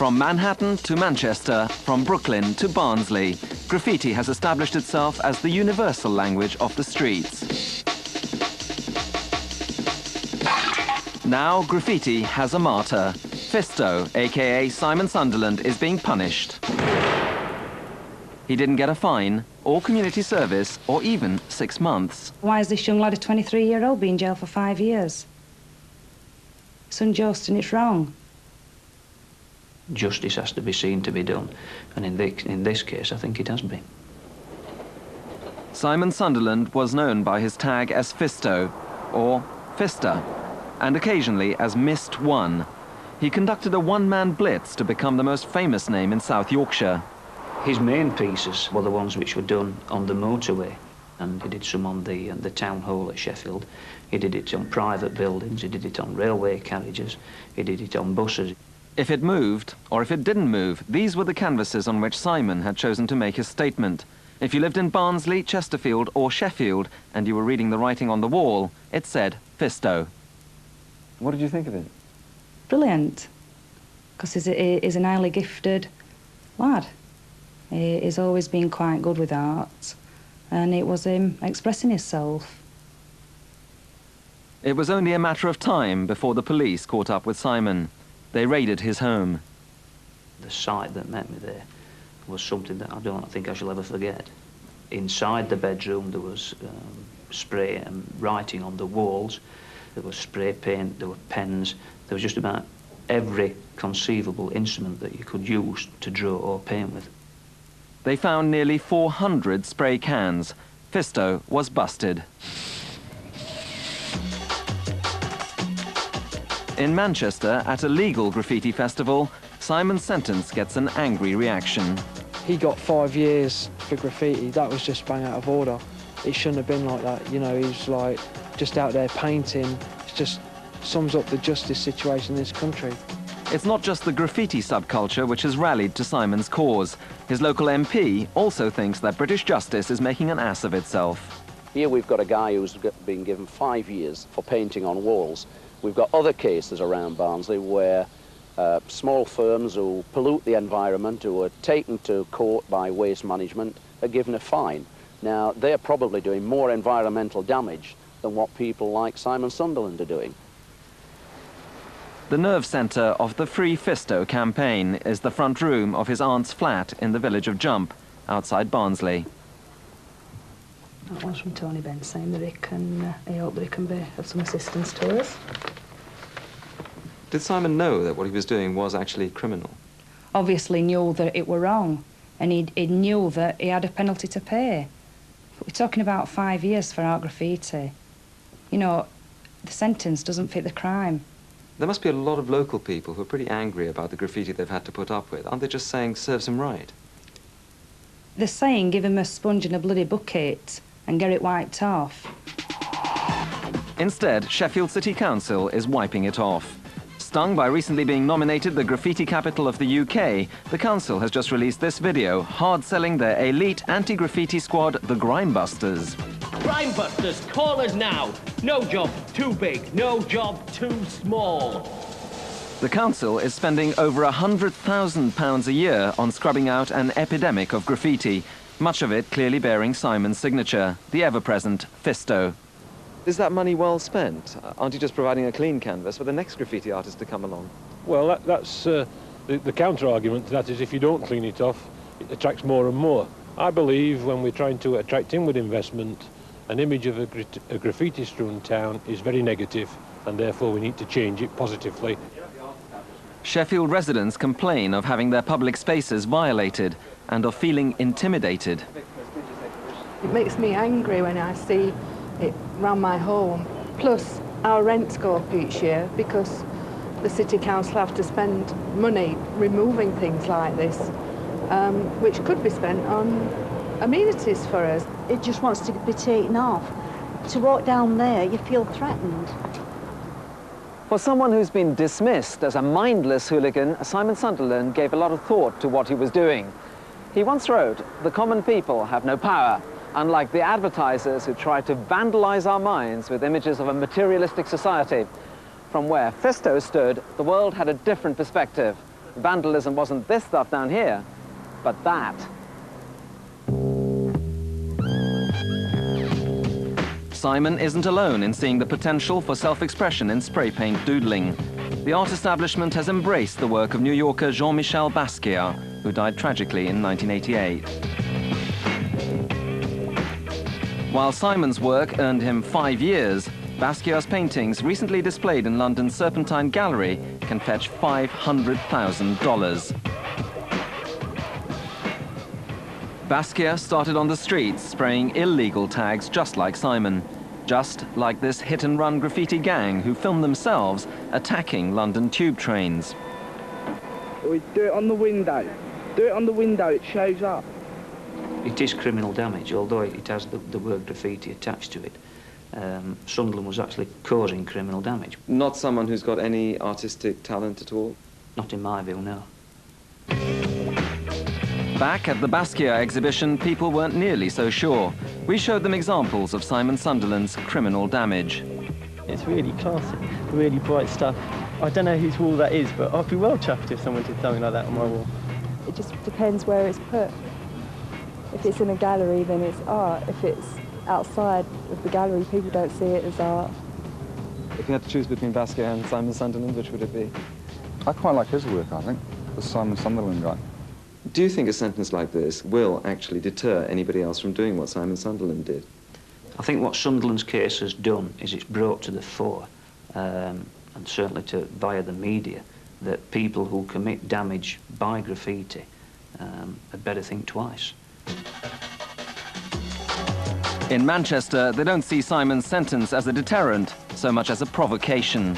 From Manhattan to Manchester, from Brooklyn to Barnsley, graffiti has established itself as the universal language of the streets. Now graffiti has a martyr. Fisto, aka Simon Sunderland, is being punished. He didn't get a fine, or community service, or even 6 months. Why is this young lad, a 23-year-old, being in jail for 5 years? It's unjust and it's wrong. Justice has to be seen to be done, and in this case, I think it has been. Simon Sunderland was known by his tag as Fisto, or Fista, and occasionally as Missed One. He conducted a one-man blitz to become the most famous name in South Yorkshire. His main pieces were the ones which were done on the motorway, and he did some on the town hall at Sheffield. He did it on private buildings, he did it on railway carriages, he did it on buses. If it moved, or if it didn't move, these were the canvases on which Simon had chosen to make his statement. If you lived in Barnsley, Chesterfield or Sheffield, and you were reading the writing on the wall, it said Fisto. What did you think of it? Brilliant, because he's an highly gifted lad. He's always been quite good with art, and it was him expressing himself. It was only a matter of time before the police caught up with Simon. They raided his home. The sight that met me there was something that I don't think I shall ever forget. Inside the bedroom there was spray and writing on the walls, there was spray paint, there were pens, there was just about every conceivable instrument that you could use to draw or paint with. They found nearly 400 spray cans. Fisto was busted. In Manchester, at a legal graffiti festival, Simon's sentence gets an angry reaction. He got 5 years for graffiti. That was just bang out of order. It shouldn't have been like that. You know, he was like just out there painting. It just sums up the justice situation in this country. It's not just the graffiti subculture which has rallied to Simon's cause. His local MP also thinks that British justice is making an ass of itself. Here we've got a guy who's been given 5 years for painting on walls. We've got other cases around Barnsley where small firms who pollute the environment, who are taken to court by waste management, are given a fine. Now, they're probably doing more environmental damage than what people like Simon Sunderland are doing. The nerve centre of the Free Fisto campaign is the front room of his aunt's flat in the village of Jump, outside Barnsley. That one's from Tony Ben saying that he hoped that he can be of some assistance to us. Did Simon know that what he was doing was actually criminal? Obviously knew that it were wrong, and he knew that he had a penalty to pay. But we're talking about 5 years for art graffiti. You know, the sentence doesn't fit the crime. There must be a lot of local people who are pretty angry about the graffiti they've had to put up with. Aren't they just saying, serves him right? They're saying, give him a sponge and a bloody bucket and get it wiped off. Instead, Sheffield City Council is wiping it off. Stung by recently being nominated the graffiti capital of the UK, the council has just released this video, hard-selling their elite anti-graffiti squad, the Grimebusters. Grimebusters, call us now. No job too big, no job too small. The council is spending over £100,000 a year on scrubbing out an epidemic of graffiti, much of it clearly bearing Simon's signature, the ever-present Fisto. Is that money well spent? Aren't you just providing a clean canvas for the next graffiti artist to come along? Well, that's the counter-argument to that is if you don't clean it off, it attracts more and more. I believe when we're trying to attract inward investment, an image of a graffiti-strewn town is very negative, and therefore we need to change it positively. Sheffield residents complain of having their public spaces violated and of feeling intimidated. It makes me angry when I see it round my home. Plus, our rents go up each year because the City Council have to spend money removing things like this, which could be spent on amenities for us. It just wants to be taken off. To walk down there, you feel threatened. For someone who's been dismissed as a mindless hooligan, Simon Sunderland gave a lot of thought to what he was doing. He once wrote, "The common people have no power, unlike the advertisers who try to vandalize our minds with images of a materialistic society. From where Fisto stood, the world had a different perspective, Vandalism wasn't this stuff down here, but that. Simon isn't alone in seeing the potential for self-expression in spray paint doodling. The art establishment has embraced the work of New Yorker Jean-Michel Basquiat, who died tragically in 1988. While Simon's work earned him 5 years, Basquiat's paintings, recently displayed in London's Serpentine Gallery, can fetch $500,000. Basquiat started on the streets spraying illegal tags just like Simon, just like this hit-and-run graffiti gang who filmed themselves attacking London tube trains. We do it on the window. Do it on the window, it shows up. It is criminal damage, although it has the word graffiti attached to it. Sunderland was actually causing criminal damage. Not someone who's got any artistic talent at all? Not in my view, no. Back at the Basquiat exhibition, people weren't nearly so sure. We showed them examples of Simon Sunderland's criminal damage. It's really classy, really bright stuff. I don't know whose wall that is, but I'd be well chuffed if someone did something like that on my wall. It just depends where it's put. If it's in a gallery, then it's art. If it's outside of the gallery, people don't see it as art. If you had to choose between Basquiat and Simon Sunderland, which would it be? I quite like his work, I think, the Simon Sunderland guy. Do you think a sentence like this will actually deter anybody else from doing what Simon Sunderland did? I think what Sunderland's case has done is it's brought to the fore, and certainly via the media, that people who commit damage by graffiti had better think twice. In Manchester, they don't see Simon's sentence as a deterrent, so much as a provocation.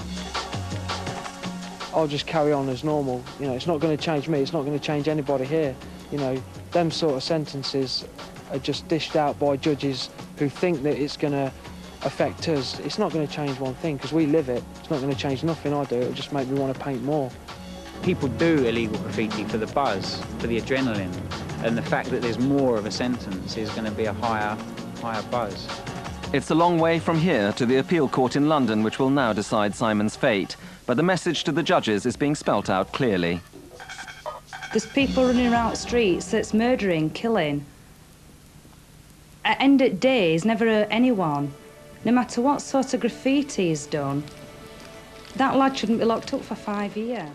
I'll just carry on as normal. You know, it's not going to change me, it's not going to change anybody here. You know, them sort of sentences are just dished out by judges who think that it's going to affect us. It's not going to change one thing, because we live it. It's not going to change nothing I do, it'll just make me want to paint more. People do illegal graffiti for the buzz, for the adrenaline, and the fact that there's more of a sentence is going to be a higher buzz. It's a long way from here to the appeal court in London, which will now decide Simon's fate. But the message to the judges is being spelt out clearly. There's people running around streets that's murdering, killing. At end of days, never hurt anyone. No matter what sort of graffiti is done, that lad shouldn't be locked up for 5 years.